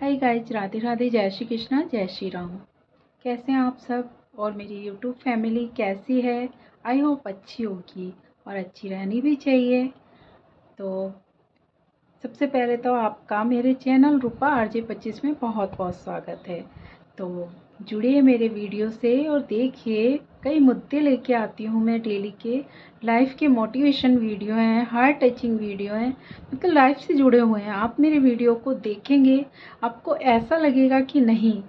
Hi guys, Radhe Radhe, जय श्री कृष्णा, जय श्री राम। कैसे हैं आप सब और मेरी यूट्यूब फैमिली कैसी है? आई होप अच्छी होगी और अच्छी रहनी भी चाहिए। तो सबसे पहले तो आपका मेरे चैनल रूपा RJ25 में बहुत बहुत स्वागत है। तो जुड़िए मेरे वीडियो से और देखिए, कई मुद्दे लेके आती हूँ मैं डेली के। लाइफ के मोटिवेशन वीडियो हैं, हार्ट टचिंग वीडियो हैं, मतलब लाइफ से जुड़े हुए हैं। आप मेरे वीडियो को देखेंगे, आपको ऐसा लगेगा कि नहीं,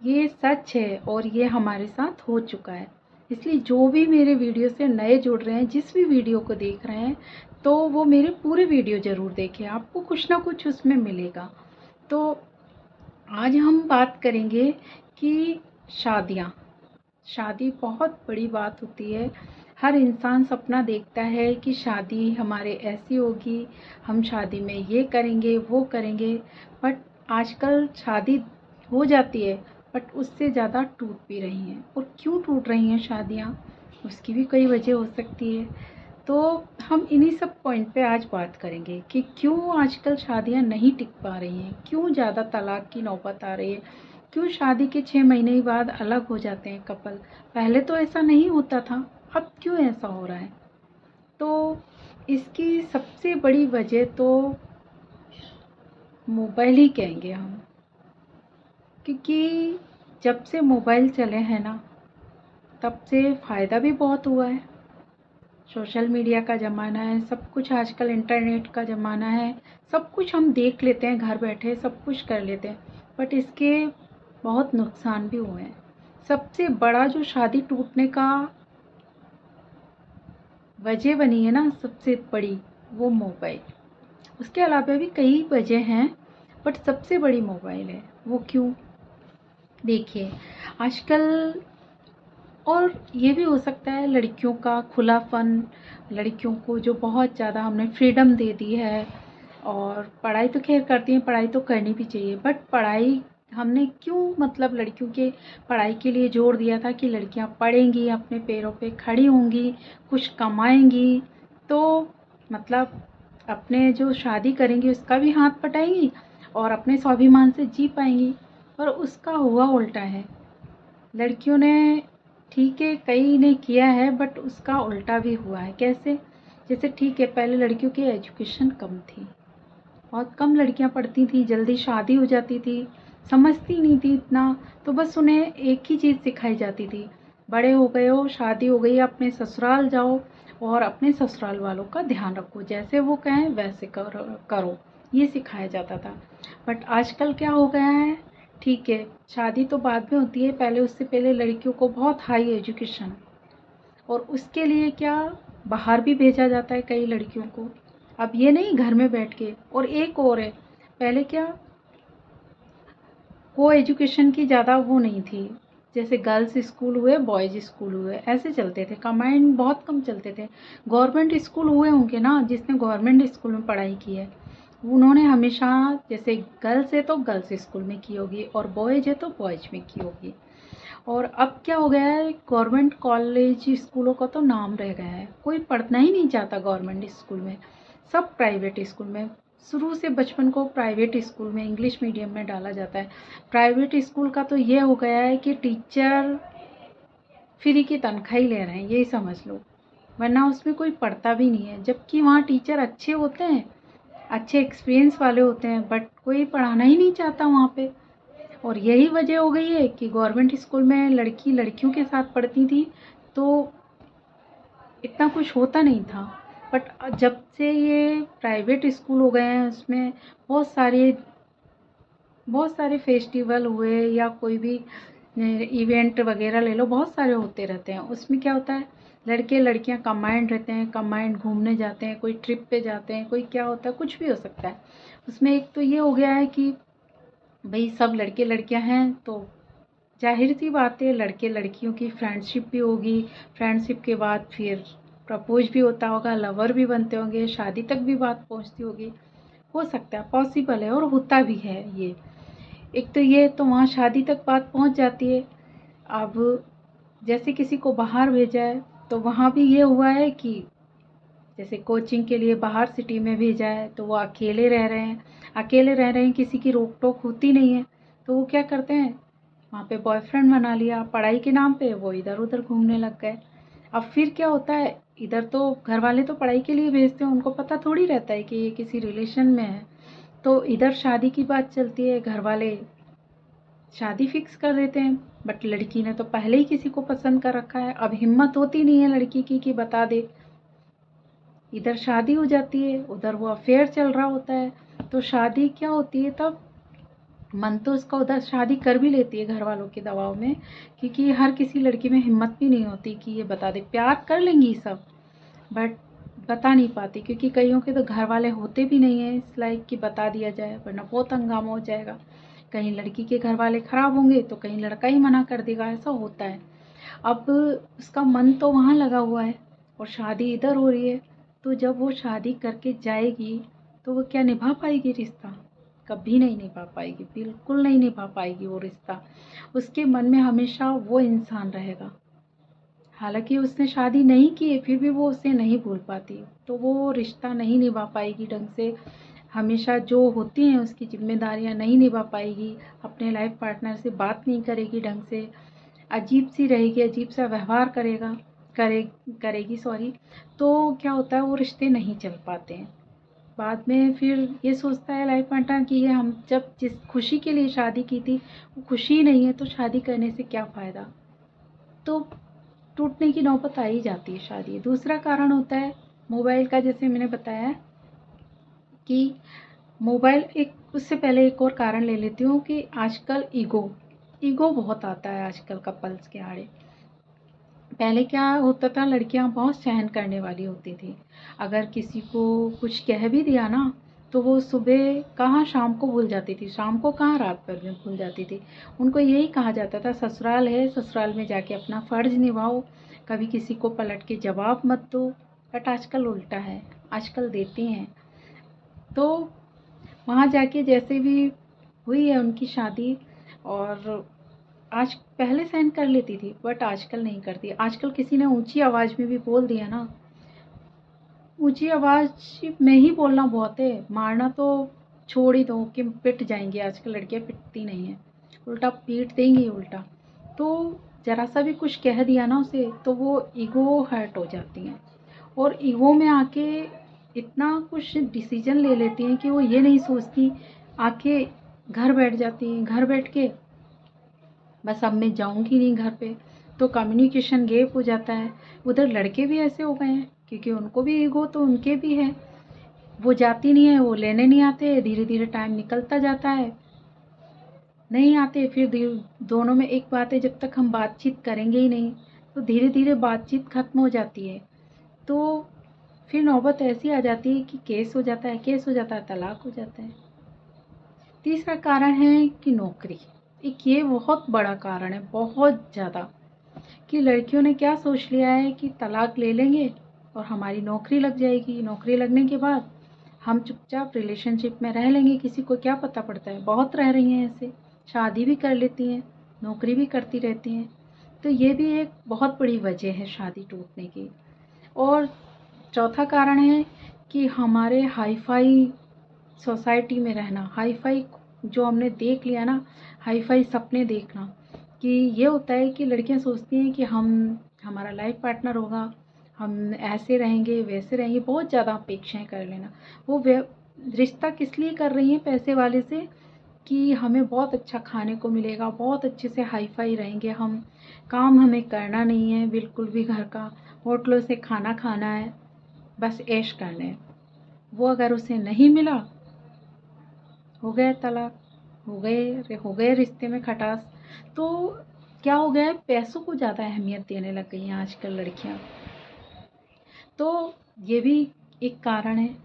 ये सच है और ये हमारे साथ हो चुका है। इसलिए जो भी मेरे वीडियो से नए जुड़ रहे हैं, जिस भी वीडियो को देख रहे हैं, तो वो मेरे पूरे वीडियो ज़रूर देखें, आपको कुछ ना कुछ उसमें मिलेगा। तो आज हम बात करेंगे कि शादी बहुत बड़ी बात होती है। हर इंसान सपना देखता है कि शादी हमारे ऐसी होगी, हम शादी में ये करेंगे वो करेंगे। बट आजकल शादी हो जाती है, बट उससे ज़्यादा टूट भी रही हैं। और क्यों टूट रही हैं शादियाँ, उसकी भी कई वजह हो सकती है। तो हम इन्हीं सब पॉइंट पे आज बात करेंगे कि क्यों आजकल शादियां नहीं टिक पा रही हैं, क्यों ज़्यादा तलाक की नौबत आ रही है, क्यों शादी के 6 महीने बाद अलग हो जाते हैं कपल। पहले तो ऐसा नहीं होता था, अब क्यों ऐसा हो रहा है? तो इसकी सबसे बड़ी वजह तो मोबाइल ही कहेंगे हम, क्योंकि जब से मोबाइल चले हैं ना, तब से फ़ायदा भी बहुत हुआ है। सोशल मीडिया का ज़माना है, सब कुछ आजकल इंटरनेट का ज़माना है, सब कुछ हम देख लेते हैं, घर बैठे सब कुछ कर लेते हैं। बट इसके बहुत नुकसान भी हुए हैं। सबसे बड़ा जो शादी टूटने का वजह बनी है ना, सबसे बड़ी, वो मोबाइल। उसके अलावा भी कई वजह हैं, बट सबसे बड़ी मोबाइल है। वो क्यों? देखिए, आजकल, और ये भी हो सकता है लड़कियों का खुलापन, लड़कियों को जो बहुत ज़्यादा हमने फ्रीडम दे दी है। और पढ़ाई तो खैर करती हैं, पढ़ाई तो करनी भी चाहिए, बट पढ़ाई हमने क्यों, मतलब लड़कियों के पढ़ाई के लिए जोर दिया था कि लड़कियां पढ़ेंगी, अपने पैरों पे खड़ी होंगी, कुछ कमाएंगी, तो मतलब अपने जो शादी करेंगी उसका भी हाथ पटाएंगी और अपने स्वाभिमान से जी पाएंगी। और उसका हुआ उल्टा है। लड़कियों ने, ठीक है कई ने किया है, बट उसका उल्टा भी हुआ है। कैसे? जैसे ठीक है, पहले लड़कियों की एजुकेशन कम थी, बहुत कम लड़कियां पढ़ती थी, जल्दी शादी हो जाती थी, समझती नहीं थी इतना। तो बस उन्हें एक ही चीज़ सिखाई जाती थी, बड़े हो गए हो, शादी हो गई, अपने ससुराल जाओ और अपने ससुराल वालों का ध्यान रखो, जैसे वो कहें वैसे करो, ये सिखाया जाता था। बट आजकल क्या हो गया है, ठीक है शादी तो बाद में होती है, पहले उससे पहले लड़कियों को बहुत हाई एजुकेशन, और उसके लिए क्या, बाहर भी भेजा जाता है कई लड़कियों को। अब ये नहीं घर में बैठ के। और एक और है, पहले क्या, को एजुकेशन की ज़्यादा वो नहीं थी, जैसे गर्ल्स स्कूल हुए, बॉयज़ स्कूल हुए, ऐसे चलते थे, कंबाइंड बहुत कम चलते थे। गवर्नमेंट स्कूल हुए होंगे ना, जिसने गवर्नमेंट स्कूल में पढ़ाई की है, उन्होंने हमेशा, जैसे गर्ल्स है तो गर्ल्स स्कूल में की होगी और बॉयज़ है तो बॉयज़ में की होगी। और अब क्या हो गया है, गवर्नमेंट कॉलेज स्कूलों का तो नाम रह गया है, कोई पढ़ना ही नहीं चाहता गवर्नमेंट स्कूल में, सब प्राइवेट स्कूल में। शुरू से बचपन को प्राइवेट स्कूल में, इंग्लिश मीडियम में डाला जाता है। प्राइवेट स्कूल का तो ये हो गया है कि टीचर फ्री की तनख्वाह ही ले रहे हैं, यही समझ लो, वरना उसमें कोई पढ़ता भी नहीं है। जबकि वहाँ टीचर अच्छे होते हैं, अच्छे एक्सपीरियंस वाले होते हैं, बट कोई पढ़ाना ही नहीं चाहता वहाँ पे। और यही वजह हो गई है कि गवर्नमेंट स्कूल में लड़की लड़कियों के साथ पढ़ती थी तो इतना कुछ होता नहीं था। बट जब से ये प्राइवेट स्कूल हो गए हैं, उसमें बहुत सारे फेस्टिवल हुए या कोई भी इवेंट वगैरह ले लो, बहुत सारे होते रहते हैं। उसमें क्या होता है, लड़के लड़कियां कंबाइंड रहते हैं, कंबाइंड घूमने जाते हैं, कोई ट्रिप पे जाते हैं, कोई क्या होता है, कुछ भी हो सकता है। उसमें एक तो ये हो गया है कि भाई सब लड़के लड़कियां हैं, तो जाहिर सी बात है लड़के लड़कियों की फ्रेंडशिप भी होगी, फ्रेंडशिप के बाद फिर प्रपोज भी होता होगा, लवर भी बनते होंगे, शादी तक भी बात पहुंचती होगी। हो सकता है, पॉसिबल है और होता भी है ये। एक तो ये, तो वहाँ शादी तक बात पहुंच जाती है। अब जैसे किसी को बाहर भेजा है, तो वहाँ भी ये हुआ है कि जैसे कोचिंग के लिए बाहर सिटी में भेजा है तो वो अकेले रह रहे हैं, किसी की रोक टोक होती नहीं है, तो वो क्या करते हैं, वहाँ पे बॉयफ्रेंड बना लिया, पढ़ाई के नाम पे वो इधर उधर घूमने लग गए। अब फिर क्या होता है, इधर तो घर वाले तो पढ़ाई के लिए भेजते हैं, उनको पता थोड़ी रहता है कि ये किसी रिलेशन में है, तो इधर शादी की बात चलती है, घर वाले शादी फिक्स कर देते हैं। बट लड़की ने तो पहले ही किसी को पसंद कर रखा है, अब हिम्मत होती नहीं है लड़की की कि बता दे, इधर शादी हो जाती है, उधर वो अफेयर चल रहा होता है, तो शादी क्या होती है तब, मन तो उसका उधर शादी कर भी लेती है घर वालों के दबाव में, क्योंकि हर किसी लड़की में हिम्मत भी नहीं होती कि ये बता दे, प्यार कर लेंगी सब बट बता नहीं पाती, क्योंकि कईयों के तो घर वाले होते भी नहीं हैं इस लायक कि बता दिया जाए, वरना बहुत हंगामा हो जाएगा, कहीं लड़की के घर वाले ख़राब होंगे तो कहीं लड़का ही मना कर देगा, ऐसा होता है। अब उसका मन तो वहाँ लगा हुआ है और शादी इधर हो रही है, तो जब वो शादी करके जाएगी तो वो क्या निभा पाएगी रिश्ता, कभी नहीं निभा पाएगी, बिल्कुल नहीं निभा पाएगी वो रिश्ता। उसके मन में हमेशा वो इंसान रहेगा, हालांकि उसने शादी नहीं की है फिर भी वो उसे नहीं भूल पाती, तो वो रिश्ता नहीं निभा पाएगी ढंग से, हमेशा जो होती हैं उसकी जिम्मेदारियां नहीं निभा पाएगी, अपने लाइफ पार्टनर से बात नहीं करेगी ढंग से, अजीब सी रहेगी, अजीब सा व्यवहार करेगी सॉरी। तो क्या होता है, वो रिश्ते नहीं चल पाते हैं। बाद में फिर ये सोचता है लाइफ पार्टनर कि ये हम जब जिस खुशी के लिए शादी की थी वो खुशी नहीं है, तो शादी करने से क्या फ़ायदा, तो टूटने की नौबत आ ही जाती है शादी। दूसरा कारण होता है मोबाइल का, जैसे मैंने बताया कि मोबाइल, एक उससे पहले एक और कारण ले लेती हूँ कि आजकल ईगो बहुत आता है आजकल कपल्स के आड़े। पहले क्या होता था, लड़कियां बहुत सहन करने वाली होती थी, अगर किसी को कुछ कह भी दिया ना तो वो सुबह कहाँ शाम को भूल जाती थी, शाम को कहाँ रात भर में भूल जाती थी। उनको यही कहा जाता था ससुराल है, ससुराल में जाके अपना फ़र्ज निभाओ, कभी किसी को पलट के जवाब मत दो। बट आजकल उल्टा है, आजकल देती हैं, तो वहाँ जाके जैसे भी हुई है उनकी शादी, और आज पहले सहन कर लेती थी बट आजकल नहीं करती। आजकल किसी ने ऊंची आवाज़ में भी बोल दिया ना, ऊंची आवाज़ में ही बोलना बहुत है, मारना तो छोड़ ही दो कि पिट जाएंगी, आजकल लड़कियां पिटती नहीं हैं, उल्टा पीट देंगी उल्टा। तो ज़रा सा भी कुछ कह दिया ना उसे तो वो ईगो हर्ट हो जाती हैं, और ईगो में आके इतना कुछ डिसीजन ले लेती हैं कि वो ये नहीं सोचती, आके घर बैठ जाती हैं, घर बैठ के बस अब मैं जाऊंगी नहीं घर पे, तो कम्युनिकेशन गैप हो जाता है। उधर लड़के भी ऐसे हो गए हैं क्योंकि उनको भी ईगो तो उनके भी है, वो जाती नहीं है, वो लेने नहीं आते, धीरे धीरे टाइम निकलता जाता है, नहीं आते, फिर दोनों में एक बात है, जब तक हम बातचीत करेंगे ही नहीं तो धीरे धीरे बातचीत खत्म हो जाती है, तो फिर नौबत ऐसी आ जाती है कि केस हो जाता है, तलाक हो जाता है। तीसरा कारण है कि नौकरी, एक ये बहुत बड़ा कारण है, बहुत ज़्यादा, कि लड़कियों ने क्या सोच लिया है कि तलाक ले लेंगे और हमारी नौकरी लग जाएगी, नौकरी लगने के बाद हम चुपचाप रिलेशनशिप में रह लेंगे, किसी को क्या पता पड़ता है, बहुत रह रही हैं ऐसे, शादी भी कर लेती हैं, नौकरी भी करती रहती हैं, तो ये भी एक बहुत बड़ी वजह है शादी टूटने की। और चौथा कारण है कि हमारे हाई फाई सोसाइटी में रहना, हाई फाई जो हमने देख लिया ना, हाई फाई सपने देखना, कि ये होता है कि लड़कियां सोचती हैं कि हमारा लाइफ पार्टनर होगा, हम ऐसे रहेंगे वैसे रहेंगे, बहुत ज़्यादा अपेक्षाएं कर लेना। वो रिश्ता किस लिए कर रही हैं पैसे वाले से, कि हमें बहुत अच्छा खाने को मिलेगा, बहुत अच्छे से हाई फाई रहेंगे हम, काम हमें करना नहीं है बिल्कुल भी, घर का होटलों से खाना खाना है, बस ऐश करने हैं। वो अगर उसे नहीं मिला, हो गया तलाक, हो गए रिश्ते में खटास। तो क्या हो गया है, पैसों को ज़्यादा अहमियत देने लग गई हैं आजकल लड़कियां, तो ये भी एक कारण है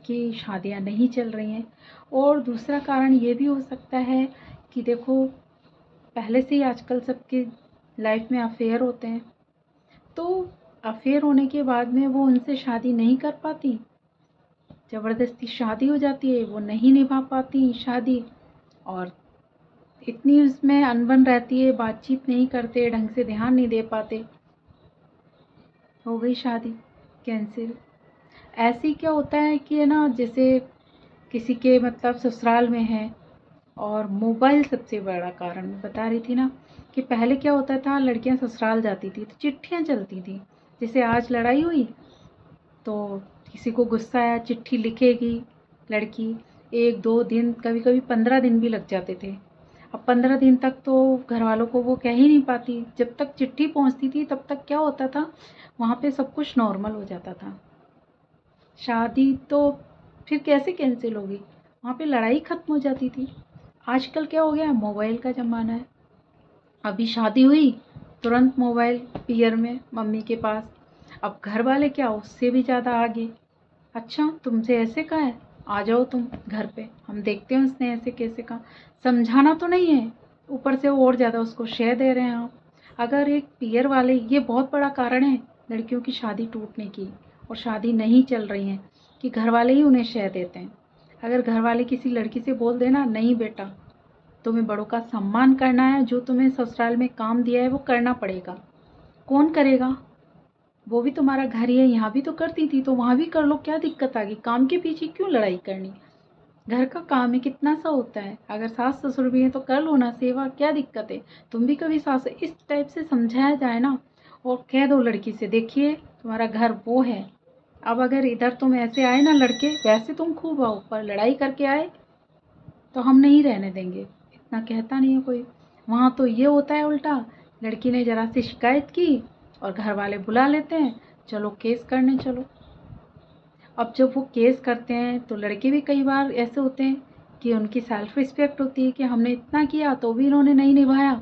कि शादियां नहीं चल रही हैं। और दूसरा कारण ये भी हो सकता है कि देखो, पहले से ही आजकल सबकी लाइफ में अफेयर होते हैं, तो अफेयर होने के बाद में वो उनसे शादी नहीं कर पाती, ज़बरदस्ती शादी हो जाती है, वो नहीं निभा पाती शादी, और इतनी उसमें अनबन रहती है, बातचीत नहीं करते ढंग से, ध्यान नहीं दे पाते, हो गई शादी कैंसिल। ऐसे क्या होता है कि है ना, जैसे किसी के मतलब ससुराल में है और मोबाइल सबसे बड़ा कारण मैं बता रही थी ना, कि पहले क्या होता था, लड़कियां ससुराल जाती थी तो चिट्ठियां चलती थी। जैसे आज लड़ाई हुई तो किसी को गुस्सा आया, चिट्ठी लिखेगी लड़की, 1-2 दिन, कभी कभी 15 दिन भी लग जाते थे। अब 15 दिन तक तो घर वालों को वो कह ही नहीं पाती। जब तक चिट्ठी पहुंचती थी तब तक क्या होता था, वहाँ पे सब कुछ नॉर्मल हो जाता था। शादी तो फिर कैसे कैंसिल होगी, वहाँ पे लड़ाई खत्म हो जाती थी। आजकल क्या हो गया, मोबाइल का ज़माना है। अभी शादी हुई, तुरंत मोबाइल पियर में मम्मी के पास। अब घर वाले क्या, उससे भी ज़्यादा आगे। अच्छा, तुमसे ऐसे कहा है, आ जाओ तुम घर पे, हम देखते हैं उसने ऐसे कैसे कहा। समझाना तो नहीं है, ऊपर से और ज़्यादा उसको शय दे रहे हैं आप। अगर एक पियर वाले, ये बहुत बड़ा कारण है लड़कियों की शादी टूटने की, और शादी नहीं चल रही है, कि घर वाले ही उन्हें शय देते हैं। अगर घर वाले किसी लड़की से बोल देना, नहीं बेटा तुम्हें बड़ों का सम्मान करना है, जो तुम्हें ससुराल में काम दिया है वो करना पड़ेगा। कौन करेगा, वो भी तुम्हारा घर ही है, यहाँ भी तो करती थी तो वहाँ भी कर लो, क्या दिक्कत आ गई, काम के पीछे क्यों लड़ाई करनी। घर का काम है, कितना सा होता है, अगर सास ससुर भी है तो कर लो ना सेवा, क्या दिक्कत है। तुम भी कभी सास, इस टाइप से समझाया जाए ना, और कह दो लड़की से, देखिए तुम्हारा घर वो है। अब अगर इधर तुम ऐसे आए ना लड़के, वैसे तुम खूब आओ, पर लड़ाई करके आए तो हम नहीं रहने देंगे। इतना कहता नहीं है कोई। वहाँ तो ये होता है उल्टा, लड़की ने जरा सी शिकायत की और घर वाले बुला लेते हैं, चलो केस करने चलो। अब जब वो केस करते हैं तो लड़के भी कई बार ऐसे होते हैं कि उनकी सेल्फ रिस्पेक्ट होती है कि हमने इतना किया तो भी इन्होंने नहीं निभाया,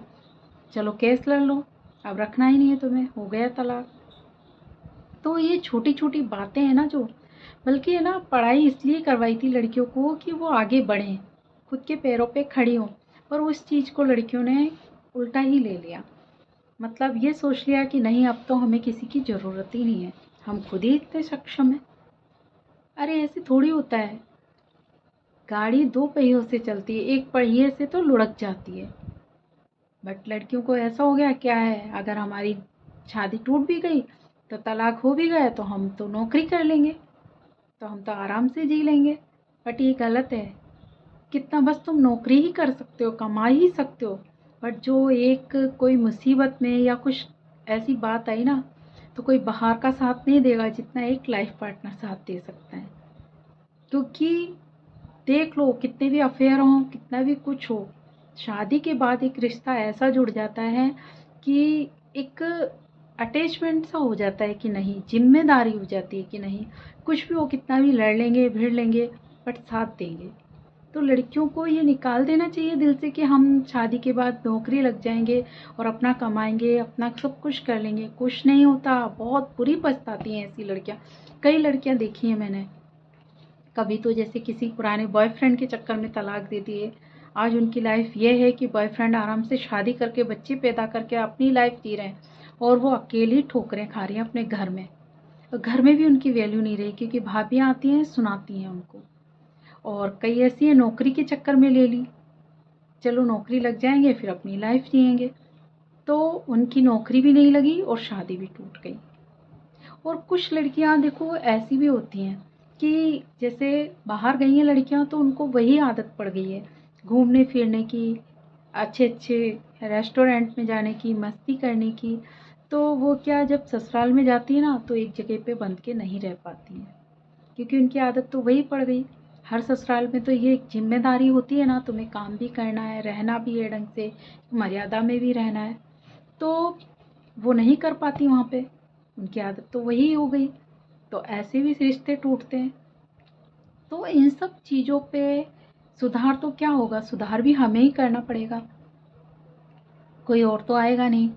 चलो केस लड़ लो, अब रखना ही नहीं है तुम्हें, हो गया तलाक। तो ये छोटी छोटी बातें हैं ना जो, बल्कि है ना, पढ़ाई इसलिए करवाई थी लड़कियों को कि वो आगे बढ़ें, खुद के पैरों पे खड़ी हों। पर उस चीज़ को लड़कियों ने उल्टा ही ले लिया। मतलब ये सोच लिया कि नहीं, अब तो हमें किसी की ज़रूरत ही नहीं है, हम खुद ही इतने सक्षम हैं। अरे ऐसे थोड़ी होता है, गाड़ी दो पहियों से चलती है, एक पहिए से तो लुढ़क जाती है। बट लड़कियों को ऐसा हो गया, क्या है, अगर हमारी शादी टूट भी गई तो तलाक हो भी गया तो हम तो नौकरी कर लेंगे, तो हम तो आराम से जी लेंगे। बट ये गलत है। कितना बस तुम नौकरी ही कर सकते हो, कमा ही सकते हो, बट जो एक कोई मुसीबत में या कुछ ऐसी बात आई ना, तो कोई बाहर का साथ नहीं देगा जितना एक लाइफ पार्टनर साथ दे सकता है। क्योंकि देख लो, कितने भी अफेयर हों, कितना भी कुछ हो, शादी के बाद एक रिश्ता ऐसा जुड़ जाता है कि एक अटैचमेंट सा हो जाता है, कि नहीं, जिम्मेदारी हो जाती है कि नहीं, कुछ भी हो, कितना भी लड़ लेंगे भिड़ लेंगे, बट साथ देंगे। तो लड़कियों को ये निकाल देना चाहिए दिल से कि हम शादी के बाद नौकरी लग जाएंगे और अपना कमाएंगे, अपना सब कुछ कर लेंगे। कुछ नहीं होता, बहुत बुरी पछताती हैं ऐसी लड़कियां। कई लड़कियां देखी हैं मैंने। कभी तो जैसे किसी पुराने बॉयफ्रेंड के चक्कर में तलाक दे दिए, आज उनकी लाइफ ये है कि बॉयफ्रेंड आराम से शादी करके बच्चे पैदा करके अपनी लाइफ जी रहे हैं, और वो अकेली ठोकरें खा रही हैं अपने घर में। और घर में भी उनकी वैल्यू नहीं रही, क्योंकि भाभियाँ आती हैं सुनाती हैं उनको। और कई ऐसी हैं, नौकरी के चक्कर में ले ली, चलो नौकरी लग जाएंगे फिर अपनी लाइफ जिएंगे, तो उनकी नौकरी भी नहीं लगी और शादी भी टूट गई। और कुछ लड़कियां देखो ऐसी भी होती हैं कि जैसे बाहर गई हैं लड़कियां, तो उनको वही आदत पड़ गई है घूमने फिरने की, अच्छे अच्छे रेस्टोरेंट में जाने की, मस्ती करने की। तो वो क्या, जब ससुराल में जाती है ना, तो एक जगह पे बंध के नहीं रह पाती हैं, क्योंकि उनकी आदत तो वही पड़ गई। हर ससुराल में तो ये एक जिम्मेदारी होती है ना, तुम्हें काम भी करना है, रहना भी है ढंग से, मर्यादा में भी रहना है, तो वो नहीं कर पाती वहाँ पे, उनकी आदत तो वही हो गई। तो ऐसे भी रिश्ते टूटते हैं। तो इन सब चीज़ों पे सुधार तो क्या होगा, सुधार भी हमें ही करना पड़ेगा, कोई और तो आएगा नहीं।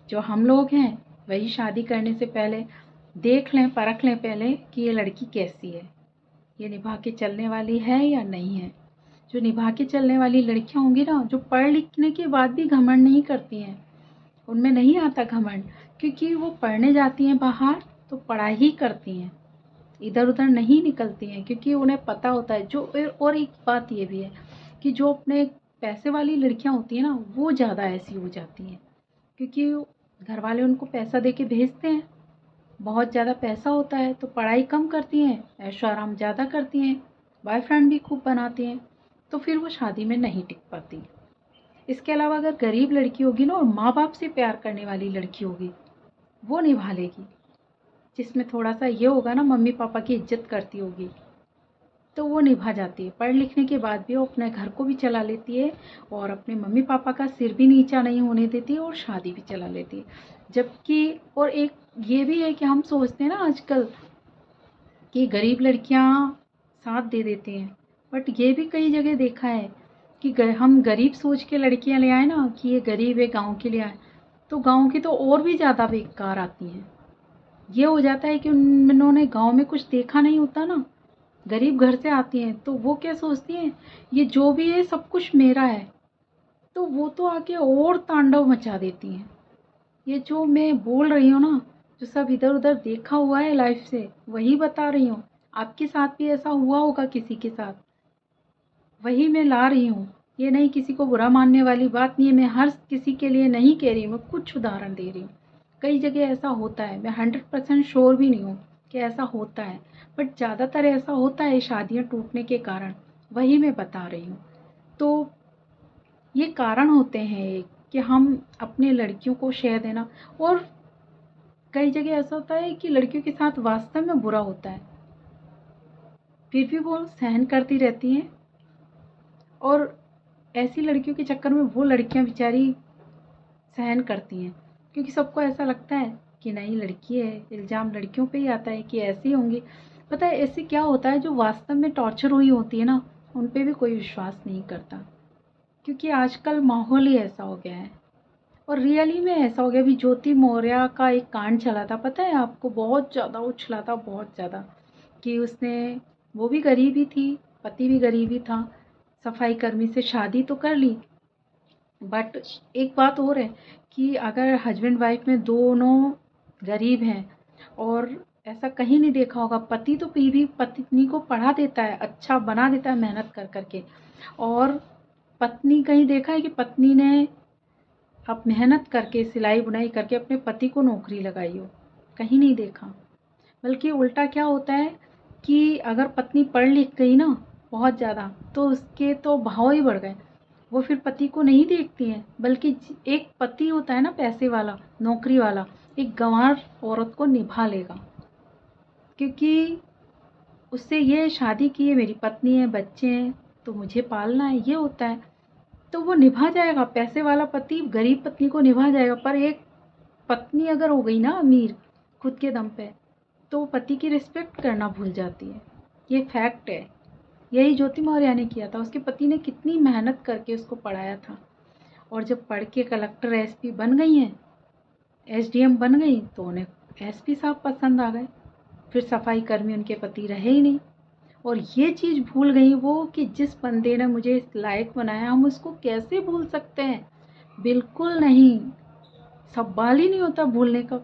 जो हम लोग हैं वही शादी करने से पहले देख लें, परख लें पहले कि ये लड़की कैसी है, ये निभा के चलने वाली है या नहीं है। जो निभा के चलने वाली लड़कियां होंगी ना, जो पढ़ लिखने के बाद भी घमंड नहीं करती हैं, उनमें नहीं आता घमंड, क्योंकि वो पढ़ने जाती हैं बाहर तो पढ़ाई ही करती हैं, इधर उधर नहीं निकलती हैं, क्योंकि उन्हें पता होता है जो। और एक बात ये भी है कि जो अपने पैसे वाली लड़कियां होती हैं ना, वो ज़्यादा ऐसी हो जाती हैं, क्योंकि घर वाले उनको पैसा दे के भेजते हैं, बहुत ज़्यादा पैसा होता है तो पढ़ाई कम करती हैं, ऐशो आराम ज़्यादा करती हैं, बॉयफ्रेंड भी खूब बनाती हैं, तो फिर वो शादी में नहीं टिक पाती। इसके अलावा अगर गरीब लड़की होगी ना और माँ बाप से प्यार करने वाली लड़की होगी, वो निभा लेगी। जिसमें थोड़ा सा ये होगा ना, मम्मी पापा की इज्जत करती होगी, तो वो निभा जाती है। पढ़ लिखने के बाद भी वो अपने घर को भी चला लेती है और अपने मम्मी पापा का सिर भी नीचा नहीं होने देती और शादी भी चला लेती है। जबकि और एक ये भी है कि हम सोचते हैं ना आजकल कि गरीब लड़कियां साथ दे देती हैं, बट ये भी कई जगह देखा है कि हम गरीब सोच के लड़कियां ले आए ना कि ये गरीब है गांव के लिए आए, तो गांव की तो और भी ज़्यादा बेकार आती हैं। ये हो जाता है कि उन्होंने गांव में कुछ देखा नहीं होता ना, गरीब घर से आती हैं तो वो क्या सोचती हैं, ये जो भी है सब कुछ मेरा है, तो वो तो आके और तांडव मचा देती हैं। ये जो मैं बोल रही हूँ ना, जो सब इधर उधर देखा हुआ है लाइफ से, वही बता रही हूँ। आपके साथ भी ऐसा हुआ होगा किसी के साथ, वही मैं ला रही हूँ। ये नहीं किसी को बुरा मानने वाली बात नहीं है, मैं हर किसी के लिए नहीं कह रही हूँ, मैं कुछ उदाहरण दे रही हूँ। कई जगह ऐसा होता है, मैं 100% श्योर भी नहीं हूँ कि ऐसा होता है, बट ज़्यादातर ऐसा होता है शादियाँ टूटने के कारण, वही मैं बता रही हूँ। तो ये कारण होते हैं एक, कि हम अपने लड़कियों को शेयर देना, और कई जगह ऐसा होता है कि लड़कियों के साथ वास्तव में बुरा होता है, फिर भी वो सहन करती रहती हैं, और ऐसी लड़कियों के चक्कर में वो लड़कियां बेचारी सहन करती हैं, क्योंकि सबको ऐसा लगता है कि नहीं लड़की है, इल्ज़ाम लड़कियों पे ही आता है कि ऐसी होंगी। पता है ऐसे क्या होता है, जो वास्तव में टॉर्चर हुई होती है ना, उन पे भी कोई विश्वास नहीं करता, क्योंकि आजकल माहौल ही ऐसा हो गया है। और रियली में ऐसा हो गया, अभी ज्योति मौर्य का एक कांड चला था, पता है आपको, बहुत ज़्यादा उछला था, बहुत ज़्यादा, कि उसने, वो भी गरीब ही थी, पति भी गरीब ही था, सफाई कर्मी से शादी तो कर ली, बट एक बात और है कि अगर हस्बैंड वाइफ में दोनों गरीब हैं, और ऐसा कहीं नहीं देखा होगा, पति तो भी पत्नी को पढ़ा देता है, अच्छा बना देता है मेहनत कर करके, और पत्नी, कहीं देखा है कि पत्नी ने अब मेहनत करके सिलाई बुनाई करके अपने पति को नौकरी लगाई हो? कहीं नहीं देखा। बल्कि उल्टा क्या होता है कि अगर पत्नी पढ़ लिख गई ना बहुत ज़्यादा, तो उसके तो भाव ही बढ़ गए, वो फिर पति को नहीं देखती हैं, बल्कि एक पति होता है ना पैसे वाला, नौकरी वाला, एक गंवार औरत को निभा लेगा, क्योंकि उससे ये शादी की है, मेरी पत्नी है, बच्चे हैं, तो मुझे पालना है, ये होता है, तो वो निभा जाएगा। पैसे वाला पति गरीब पत्नी को निभा जाएगा, पर एक पत्नी अगर हो गई ना अमीर खुद के दम पे, तो पति की रिस्पेक्ट करना भूल जाती है। ये फैक्ट है। यही ज्योति मौर्य ने किया था, उसके पति ने कितनी मेहनत करके उसको पढ़ाया था, और जब पढ़ के कलेक्टर एसपी बन गई हैं, एसडीएम बन गई, तो उन्हें एसपी साहब पसंद आ गए, फिर सफाई कर्मी उनके पति रहे ही नहीं। और ये चीज़ भूल गई वो कि जिस बंदे ने मुझे इस लायक बनाया, हम उसको कैसे भूल सकते हैं? बिल्कुल नहीं, सवाल ही नहीं होता भूलने का,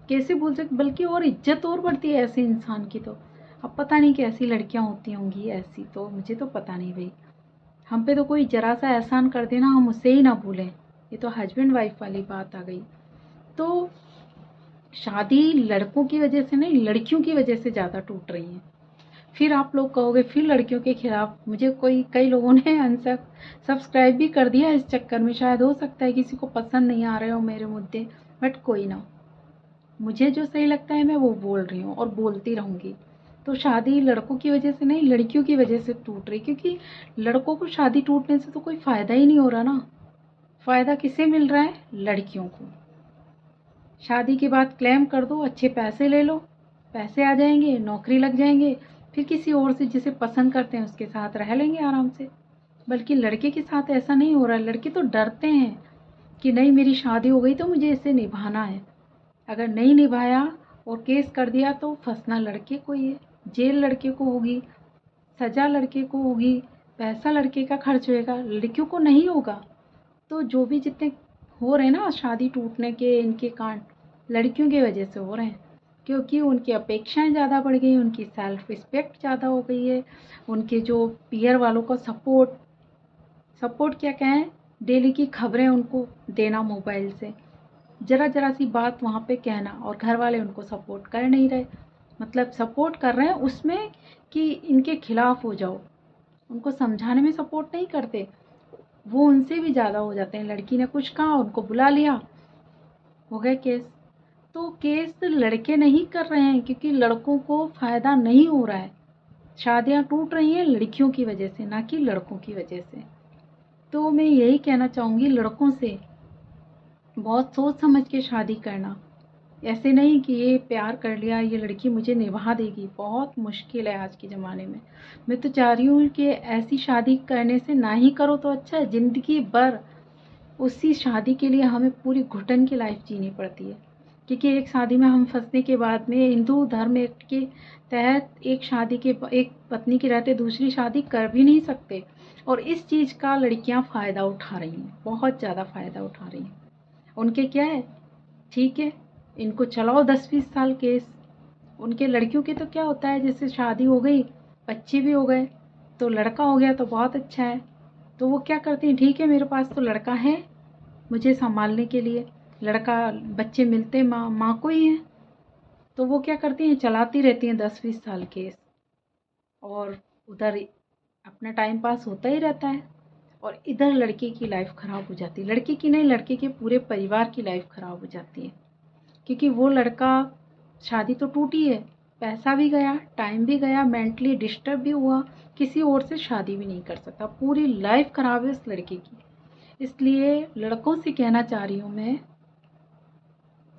कैसे भूल सकते, बल्कि और इज्जत और बढ़ती है ऐसे इंसान की तो। अब पता नहीं कैसी लड़कियां होती होंगी ऐसी, तो मुझे तो पता नहीं भाई, हम पे तो कोई जरा सा एहसान कर देना हम उससे ही ना भूलें। ये तो हस्बैंड वाइफ वाली बात आ गई। तो शादी लड़कों की वजह से नहीं, लड़कियों की वजह से ज़्यादा टूट रही है। फिर आप लोग कहोगे फिर लड़कियों के खिलाफ, मुझे कई लोगों ने सब्सक्राइब भी कर दिया इस चक्कर में, शायद हो सकता है किसी को पसंद नहीं आ रहे हो मेरे मुद्दे, बट कोई ना, मुझे जो सही लगता है मैं वो बोल रही हूँ और बोलती रहूँगी। तो शादी लड़कों की वजह से नहीं, लड़कियों की वजह से टूट रही, क्योंकि लड़कों को शादी टूटने से तो कोई फ़ायदा ही नहीं हो रहा ना। फ़ायदा किसे मिल रहा है? लड़कियों को। शादी के बाद क्लेम कर दो, अच्छे पैसे ले लो, पैसे आ जाएंगे, नौकरी लग जाएंगे, फिर किसी और से जिसे पसंद करते हैं उसके साथ रह लेंगे आराम से। बल्कि लड़के के साथ ऐसा नहीं हो रहा है, लड़के तो डरते हैं कि नहीं मेरी शादी हो गई तो मुझे इसे निभाना है, अगर नहीं निभाया और केस कर दिया तो फंसना लड़के को ही है, जेल लड़के को होगी, सज़ा लड़के को होगी, पैसा लड़के का खर्च होएगा, लड़कियों को नहीं होगा। तो जो भी जितने हो रहे हैं ना शादी टूटने के इनके कांड, लड़कियों की वजह से हो रहे हैं, क्योंकि उनकी अपेक्षाएं ज़्यादा बढ़ गई, उनकी सेल्फ रिस्पेक्ट ज़्यादा हो गई है, उनके जो पीयर वालों को सपोर्ट क्या कहें, डेली की खबरें उनको देना मोबाइल से, ज़रा ज़रा सी बात वहाँ पे कहना, और घर वाले उनको सपोर्ट कर नहीं रहे, मतलब सपोर्ट कर रहे हैं उसमें कि इनके खिलाफ हो जाओ, उनको समझाने में सपोर्ट नहीं करते, वो उनसे भी ज़्यादा हो जाते हैं। लड़की ने कुछ कहा, उनको बुला लिया, हो गए केस। तो केस लड़के नहीं कर रहे हैं क्योंकि लड़कों को फ़ायदा नहीं हो रहा है, शादियां टूट रही हैं लड़कियों की वजह से, ना कि लड़कों की वजह से। तो मैं यही कहना चाहूँगी लड़कों से, बहुत सोच समझ के शादी करना, ऐसे नहीं कि ये प्यार कर लिया ये लड़की मुझे निभा देगी, बहुत मुश्किल है आज के ज़माने में। मैं तो चाह रही हूँ कि ऐसी शादी करने से ना ही करो तो अच्छा है, ज़िंदगी भर उसी शादी के लिए हमें पूरी घुटन की लाइफ जीनी पड़ती है। क्योंकि एक शादी में हम फंसने के बाद में हिंदू धर्म के तहत एक शादी के एक पत्नी के रहते दूसरी शादी कर भी नहीं सकते, और इस चीज़ का लड़कियां फ़ायदा उठा रही हैं, बहुत ज़्यादा फ़ायदा उठा रही हैं। उनके क्या है, ठीक है इनको चलाओ 10-20 साल केस। उनके लड़कियों के तो क्या होता है, जैसे शादी हो गई, बच्चे भी हो गए, तो लड़का हो गया तो बहुत अच्छा है, तो वो क्या करती हैं, ठीक है मेरे पास तो लड़का है मुझे संभालने के लिए, लड़का बच्चे मिलते माँ को ही हैं, तो वो क्या करती हैं, चलाती रहती हैं 10-20 साल केस, और उधर अपना टाइम पास होता ही रहता है, और इधर लड़के की लाइफ ख़राब हो जाती है, लड़के की नहीं लड़के के पूरे परिवार की लाइफ ख़राब हो जाती है। क्योंकि वो लड़का, शादी तो टूटी है, पैसा भी गया, टाइम भी गया, मेंटली डिस्टर्ब भी हुआ, किसी और से शादी भी नहीं कर सकता, पूरी लाइफ ख़राब है उस लड़के की। इसलिए लड़कों से कहना चाह रही हूँ मैं,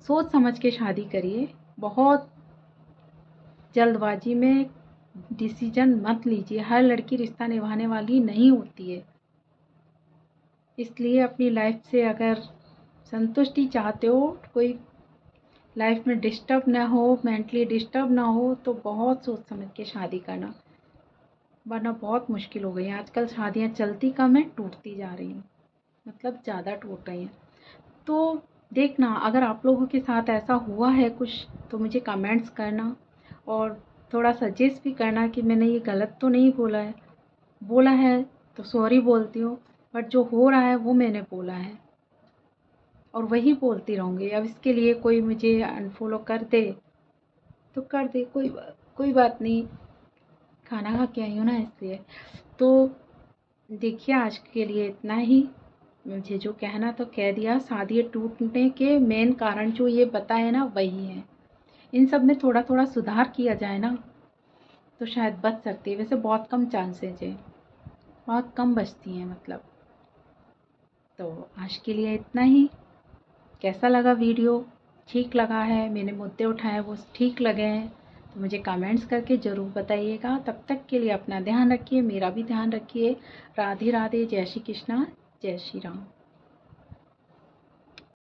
सोच समझ के शादी करिए, बहुत जल्दबाजी में डिसीजन मत लीजिए, हर लड़की रिश्ता निभाने वाली नहीं होती है। इसलिए अपनी लाइफ से अगर संतुष्टि चाहते हो, कोई लाइफ में डिस्टर्ब ना हो, मेंटली डिस्टर्ब ना हो, तो बहुत सोच समझ के शादी करना, वरना बहुत मुश्किल हो गई है। आजकल शादियां चलती कम है, टूटती जा रही हैं, मतलब ज़्यादा टूट रही हैं। तो देखना, अगर आप लोगों के साथ ऐसा हुआ है कुछ तो मुझे कमेंट्स करना, और थोड़ा सजेस्ट भी करना कि मैंने ये गलत तो नहीं बोला है तो सॉरी बोलती हूँ, बट जो हो रहा है वो मैंने बोला है और वही बोलती रहूँगी। अब इसके लिए कोई मुझे अनफॉलो कर दे तो कर दे, कोई बात नहीं, खाना खा के आई हूँ ना इसलिए। तो देखिए आज के लिए इतना ही, मुझे जो कहना तो कह दिया। शादी टूटने के मेन कारण जो ये बताए ना वही है, इन सब में थोड़ा थोड़ा सुधार किया जाए ना तो शायद बच सकती है, वैसे बहुत कम चांसेज है, बहुत कम बचती हैं मतलब। तो आज के लिए इतना ही। कैसा लगा वीडियो, ठीक लगा है, मैंने मुद्दे उठाए वो ठीक लगे हैं तो मुझे कमेंट्स करके ज़रूर बताइएगा। तब तक के लिए अपना ध्यान रखिए, मेरा भी ध्यान रखिए। राधे राधे, जय श्री कृष्णा, जय श्री राम।